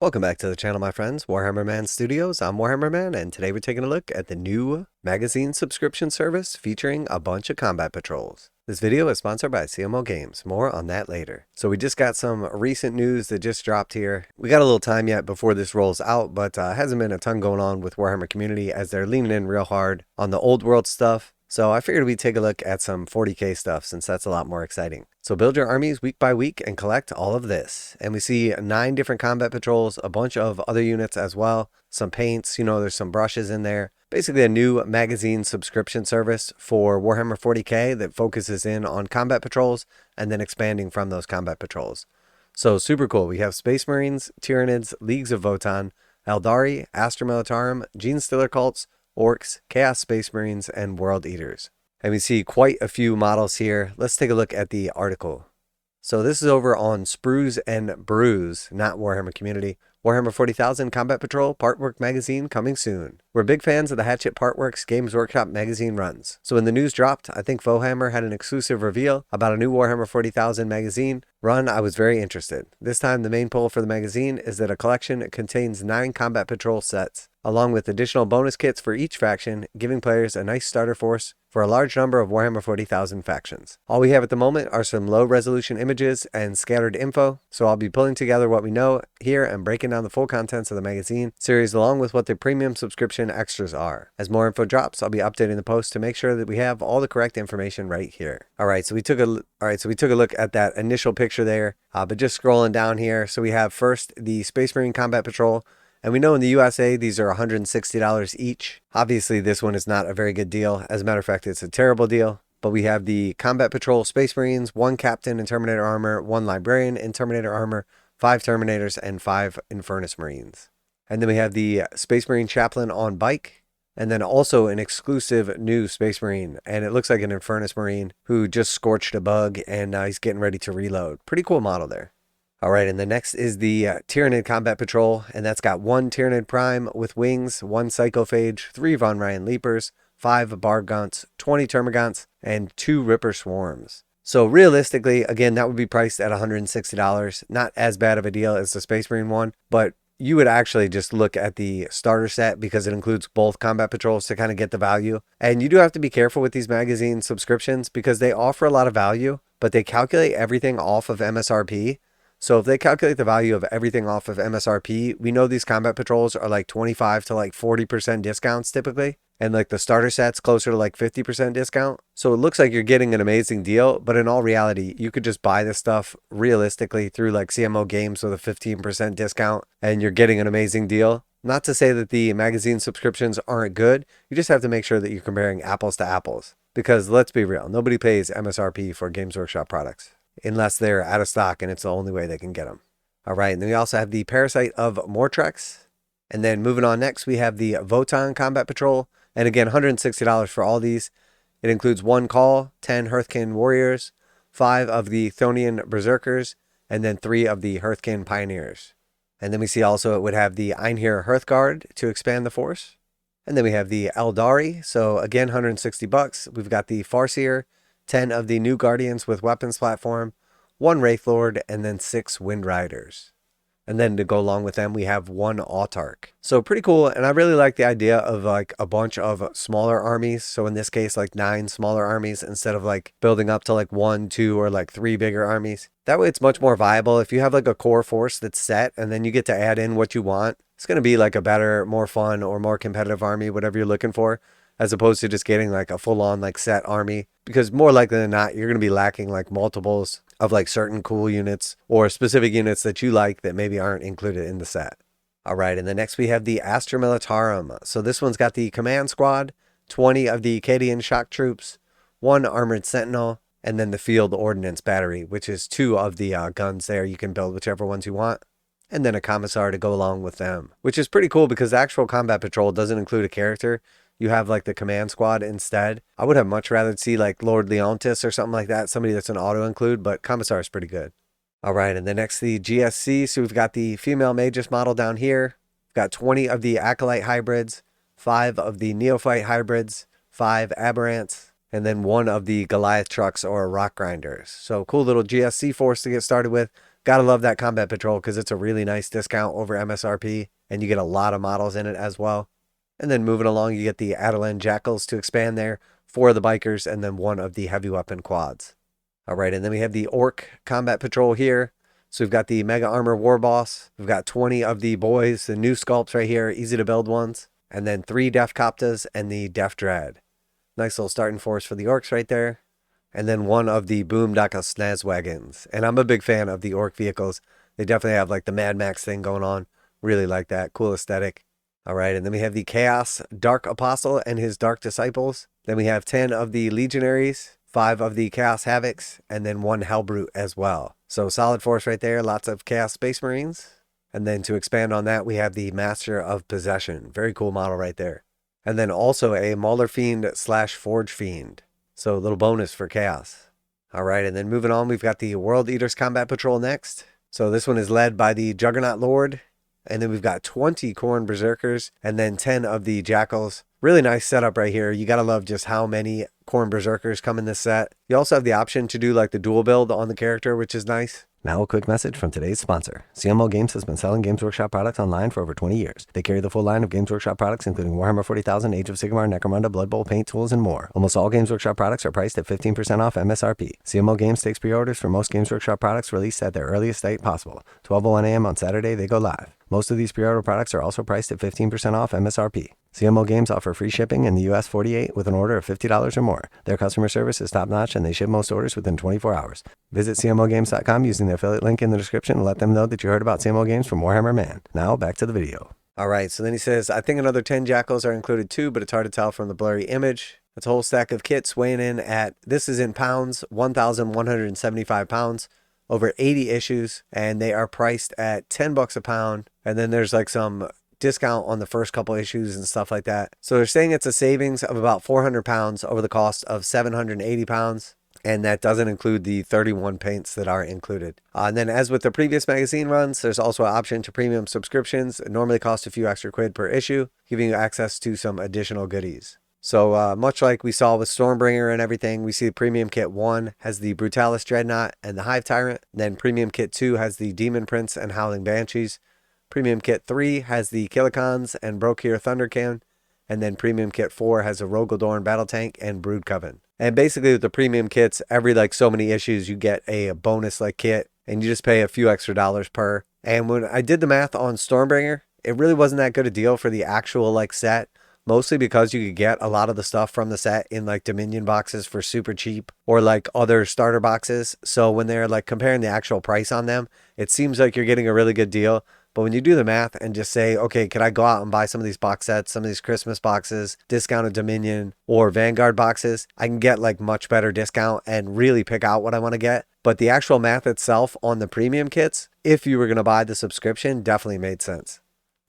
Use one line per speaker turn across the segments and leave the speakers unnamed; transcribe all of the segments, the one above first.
Welcome back to the channel, my friends. Warhammer Man Studios. I'm Warhammer Man, and today we're taking a look at the new magazine subscription service featuring a bunch of combat patrols. This video is sponsored by CMO Games. More on that later. So we just got some recent news that just dropped here. We got a little time yet before this rolls out, but hasn't been a ton going on with Warhammer community as they're leaning in real hard on the old world stuff. So I figured we'd take a look at some 40k stuff since that's a lot more exciting. So build your armies week by week and collect all of this. And we see 9 different combat patrols, a bunch of other units as well, some paints, there's some brushes in there. Basically a new magazine subscription service for Warhammer 40k that focuses in on combat patrols and then expanding from those combat patrols. So super cool. We have Space Marines, Tyranids, Leagues of Votann, Eldari, Astra Militarum, Genestealer cults, orcs, Chaos Space Marines, and World Eaters. And we see quite a few models here. Let's take a look at the article. So this is over on Sprues and Brews, not Warhammer Community. Warhammer 40,000 Combat Patrol Partwork Magazine coming soon. We're big fans of the Hachette Partworks Games Workshop magazine runs. So when the news dropped, I think Warhammer had an exclusive reveal about a new Warhammer 40,000 magazine run. I was very interested. This time the main pull for the magazine is that a collection contains 9 combat patrol sets, along with additional bonus kits for each faction, giving players a nice starter force for a large number of Warhammer 40,000 factions. All we have at the moment are some low resolution images and scattered info, so I'll be pulling together what we know here and breaking down the full contents of the magazine series along with what the premium subscription extras are. As more info drops, I'll be updating the post to make sure that we have all the correct information right here. Alright, so we took a look at that initial picture there, but just scrolling down here, so we have first the Space Marine Combat Patrol. And we know in the USA, these are $160 each. Obviously, this one is not a very good deal. As a matter of fact, it's a terrible deal. But we have the Combat Patrol Space Marines, 1 Captain in Terminator armor, 1 Librarian in Terminator armor, 5 Terminators, and 5 Infernus Marines. And then we have the Space Marine Chaplain on bike. And then also an exclusive new Space Marine. And it looks like an Infernus Marine who just scorched a bug and he's getting ready to reload. Pretty cool model there. Alright, and the next is the Tyranid Combat Patrol, and that's got 1 Tyranid Prime with wings, 1 Psychophage, 3 Von Ryan Leapers, 5 Bargonts, 20 Termagants, and 2 Ripper Swarms. So realistically, again, that would be priced at $160. Not as bad of a deal as the Space Marine one, but you would actually just look at the starter set because it includes both combat patrols to kind of get the value. And you do have to be careful with these magazine subscriptions because they offer a lot of value, but they calculate everything off of MSRP. So if they calculate the value of everything off of MSRP, we know these combat patrols are like 25 to like 40% discounts typically. And like the starter set's closer to like 50% discount. So it looks like you're getting an amazing deal, but in all reality, you could just buy this stuff realistically through like CMO Games with a 15% discount and you're getting an amazing deal. Not to say that the magazine subscriptions aren't good. You just have to make sure that you're comparing apples to apples. Because let's be real, nobody pays MSRP for Games Workshop products unless they're out of stock and it's the only way they can get them. All right, and then we also have the Parasite of Mortrex. And then moving on next, we have the Votann Combat Patrol. And again, $160 for all these. It includes 1 Call, 10 Hearthkin Warriors, 5 of the Chthonian Berserkers, and then 3 of the Hearthkin Pioneers. And then we see also it would have the Einhir Hearthguard to expand the force. And then we have the Eldari. So again, $160. We've got the Farseer, 10 of the New Guardians with weapons platform, 1 Wraithlord, and then 6 Wind Riders. And then to go along with them, we have 1 Autarch. So pretty cool, and I really like the idea of like a bunch of smaller armies. So in this case, like 9 smaller armies instead of like building up to like 1, 2, or like 3 bigger armies. That way it's much more viable. If you have like a core force that's set and then you get to add in what you want, it's going to be like a better, more fun, or more competitive army, whatever you're looking for, as opposed to just getting like a full-on like set army. Because more likely than not, you're going to be lacking like multiples of like certain cool units or specific units that you like that maybe aren't included in the set. All right, and then next we have the Astra Militarum. So this one's got the Command Squad, 20 of the Acadian Shock Troops, 1 Armored Sentinel, and then the Field Ordnance Battery, which is 2 of the guns there. You can build whichever ones you want. And then a Commissar to go along with them, which is pretty cool because the actual Combat Patrol doesn't include a character. You have like the Command Squad instead. I would have much rather see like Lord Leontis or something like that, somebody that's an auto include, but Commissar is pretty good. All right, and then next the GSC. So we've got the female Magus model down here. We've got 20 of the Acolyte hybrids, 5 of the Neophyte hybrids, 5 Aberrants, and then 1 of the Goliath trucks or rock grinders. So cool little GSC force to get started with. Gotta love that combat patrol because it's a really nice discount over MSRP, and you get a lot of models in it as well. And then moving along, you get the Adelan Jackals to expand there, 4 of the bikers, and then 1 of the heavy weapon quads. All right, and then we have the Orc combat patrol here. So we've got the Mega Armor War Boss. We've got 20 of the boys, the new sculpts right here, easy to build ones. And then 3 Def Koptas and the Def Dread. Nice little starting force for the Orcs right there. And then 1 of the Boomdaka Snaz wagons. And I'm a big fan of the Orc vehicles. They definitely have like the Mad Max thing going on. Really like that. Cool aesthetic. All right, and then we have the Chaos Dark Apostle and his Dark Disciples. Then we have 10 of the Legionaries, 5 of the Chaos Havocs, and then 1 Hellbrute as well. So solid force right there, lots of Chaos Space Marines. And then to expand on that, we have the Master of Possession. Very cool model right there. And then also a Mauler Fiend / Forge Fiend. So a little bonus for Chaos. All right, and then moving on, we've got the World Eaters Combat Patrol next. So this one is led by the Juggernaut Lord. And then we've got 20 Khorne Berserkers and then 10 of the Jackals. Really nice setup right here. You got to love just how many Khorne Berserkers come in this set. You also have the option to do like the dual build on the character, which is nice. Now a quick message from today's sponsor. CMO Games has been selling Games Workshop products online for over 20 years. They carry the full line of Games Workshop products, including Warhammer 40,000, Age of Sigmar, Necromunda, Blood Bowl, paint tools, and more. Almost all Games Workshop products are priced at 15% off MSRP. CMO Games takes pre-orders for most Games Workshop products released at their earliest date possible. 12:01 a.m. on Saturday, they go live. Most of these pre-order products are also priced at 15% off MSRP. CMO Games offer free shipping in the US 48 with an order of $50 or more. Their customer service is top-notch and they ship most orders within 24 hours. Visit CMOGames.com using the affiliate link in the description and let them know that you heard about CMO Games from Warhammer Man. Now, back to the video. All right, so then he says, I think another 10 Jackals are included too, but it's hard to tell from the blurry image. That's a whole stack of kits weighing in at, this is in pounds, 1,175 pounds. Over 80 issues, and they are priced at $10 a pound. And then there's like some discount on the first couple issues and stuff like that. So they're saying it's a savings of about 400 pounds over the cost of 780 pounds. And that doesn't include the 31 paints that are included. And then as with the previous magazine runs, there's also an option to premium subscriptions. It normally costs a few extra quid per issue, giving you access to some additional goodies. So much like we saw with Stormbringer and everything, we see Premium Kit 1 has the Brutalis Dreadnought and the Hive Tyrant. Then Premium Kit 2 has the Demon Prince and Howling Banshees. Premium Kit 3 has the Killikons and Brokir Thundercan. And then Premium Kit 4 has a Rogaldorn Battle Tank and Brood Coven. And basically with the Premium Kits, every like so many issues, you get a bonus like kit. And you just pay a few extra dollars per. And when I did the math on Stormbringer, it really wasn't that good a deal for the actual like set. Mostly because you could get a lot of the stuff from the set in like Dominion boxes for super cheap or like other starter boxes. So when they're like comparing the actual price on them, it seems like you're getting a really good deal. But when you do the math and just say, okay, could I go out and buy some of these box sets, some of these Christmas boxes, discounted Dominion or Vanguard boxes, I can get like much better discount and really pick out what I want to get. But the actual math itself on the premium kits, if you were going to buy the subscription, definitely made sense.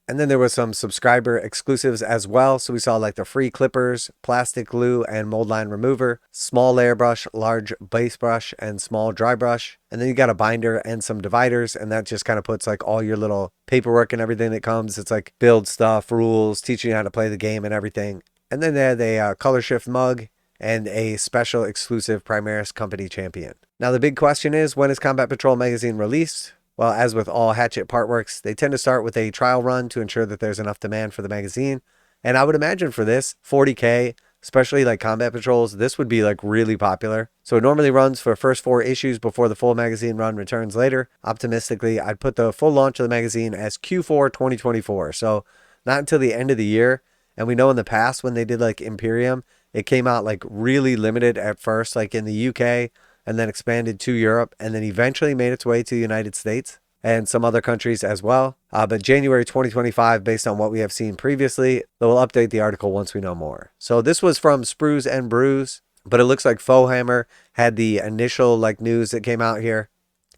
And then there was some subscriber exclusives as well. So we saw like the free clippers, plastic glue, and mold line remover, small layer brush, large base brush, and small dry brush. And then you got a binder and some dividers. And that just kind of puts like all your little paperwork and everything that comes. It's like build stuff, rules, teaching you how to play the game and everything. And then they had a color shift mug and a special exclusive Primaris Company champion. Now the big question is, when is Combat Patrol magazine released? Well, as with all Hachette Partworks, they tend to start with a trial run to ensure that there's enough demand for the magazine. And I would imagine for this, 40K, especially like Combat Patrols, this would be like really popular. So it normally runs for first 4 issues before the full magazine run returns later. Optimistically, I'd put the full launch of the magazine as Q4 2024. So not until the end of the year. And we know in the past when they did like Imperium, it came out like really limited at first, like in the UK, and then expanded to Europe, and then eventually made its way to the United States and some other countries as well. But January 2025, based on what we have seen previously, they'll update the article once we know more. So this was from Sprues and Brews, but it looks like Fohammer had the initial like news that came out here.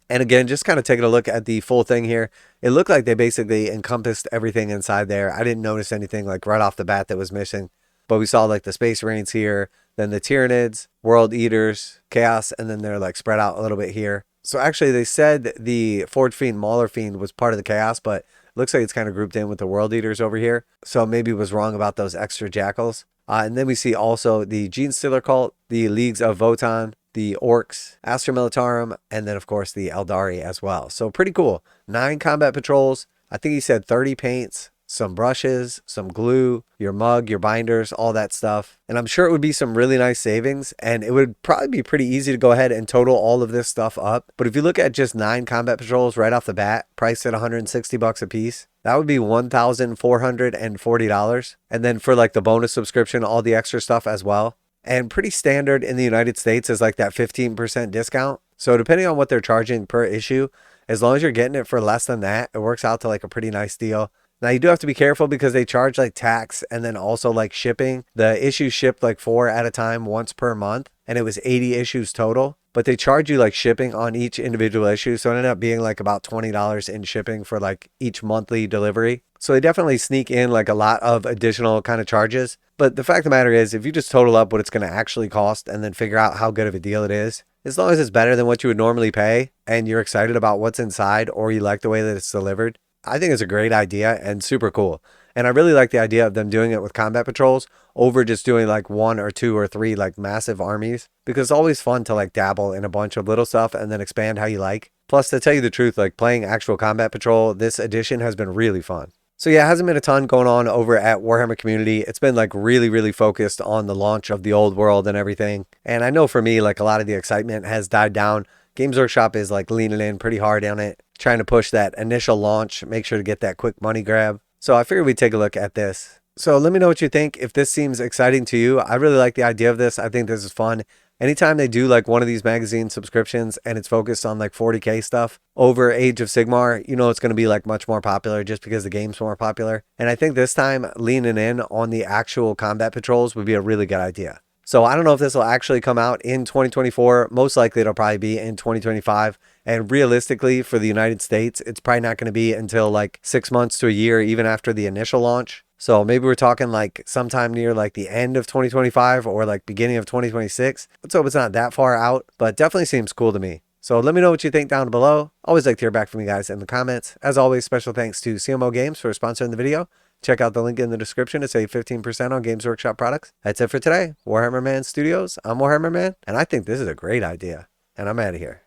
And again, just kind of taking a look at the full thing here, it looked like they basically encompassed everything inside there. I didn't notice anything like right off the bat that was missing. But we saw like the Space Marines here, then the Tyranids, World Eaters, Chaos, and then they're like spread out a little bit here. So actually they said the Forge Fiend, Mauler Fiend was part of the Chaos, but it looks like it's kind of grouped in with the World Eaters over here. So maybe was wrong about those extra Jackals. And then we see also the Gene Stealer Cult, the Leagues of Votan, the orcs, Astra Militarum, and then of course the Eldari as well. So pretty cool. 9 combat patrols. I think he said 30 paints, some brushes, some glue, your mug, your binders, all that stuff. And I'm sure it would be some really nice savings, and it would probably be pretty easy to go ahead and total all of this stuff up. But if you look at just 9 combat patrols right off the bat, priced at $160 a piece, that would be $1,440. And then for like the bonus subscription, all the extra stuff as well. And pretty standard in the United States is like that 15% discount. So depending on what they're charging per issue, as long as you're getting it for less than that, it works out to like a pretty nice deal. Now you do have to be careful because they charge like tax and then also like shipping. The issues shipped like 4 at a time once per month, and it was 80 issues total. But they charge you like shipping on each individual issue. So it ended up being like about $20 in shipping for like each monthly delivery. So they definitely sneak in like a lot of additional kind of charges. But the fact of the matter is, if you just total up what it's going to actually cost and then figure out how good of a deal it is, as long as it's better than what you would normally pay and you're excited about what's inside or you like the way that it's delivered, I think it's a great idea and super cool. And I really like the idea of them doing it with combat patrols over just doing like 1 or 2 or 3 like massive armies, because it's always fun to like dabble in a bunch of little stuff and then expand how you like. Plus, to tell you the truth, like playing actual combat patrol, this edition has been really fun. So yeah, it hasn't been a ton going on over at Warhammer Community. It's been like really focused on the launch of the old world and everything. And I know for me, like a lot of the excitement has died down. Games Workshop is like leaning in pretty hard on it, trying to push that initial launch, make sure to get that quick money grab. So I figured we'd take a look at this. So let me know what you think. If this seems exciting to you, I really like the idea of this. I think this is fun. Anytime they do like one of these magazine subscriptions and it's focused on like 40K stuff over Age of Sigmar, you know it's going to be like much more popular just because the game's more popular. And I think this time leaning in on the actual combat patrols would be a really good idea. So I don't know if this will actually come out in 2024. Most likely it'll probably be in 2025. And realistically for the United States, it's probably not going to be until like 6 months to a year, even after the initial launch. So maybe we're talking like sometime near like the end of 2025 or like beginning of 2026. Let's hope it's not that far out, but definitely seems cool to me. So let me know what you think down below. Always like to hear back from you guys in the comments. As always, special thanks to CMO Games for sponsoring the video. Check out the link in the description to save 15% on Games Workshop products. That's it for today. Warhammer Man Studios, I'm Warhammer Man, and I think this is a great idea. And I'm out of here.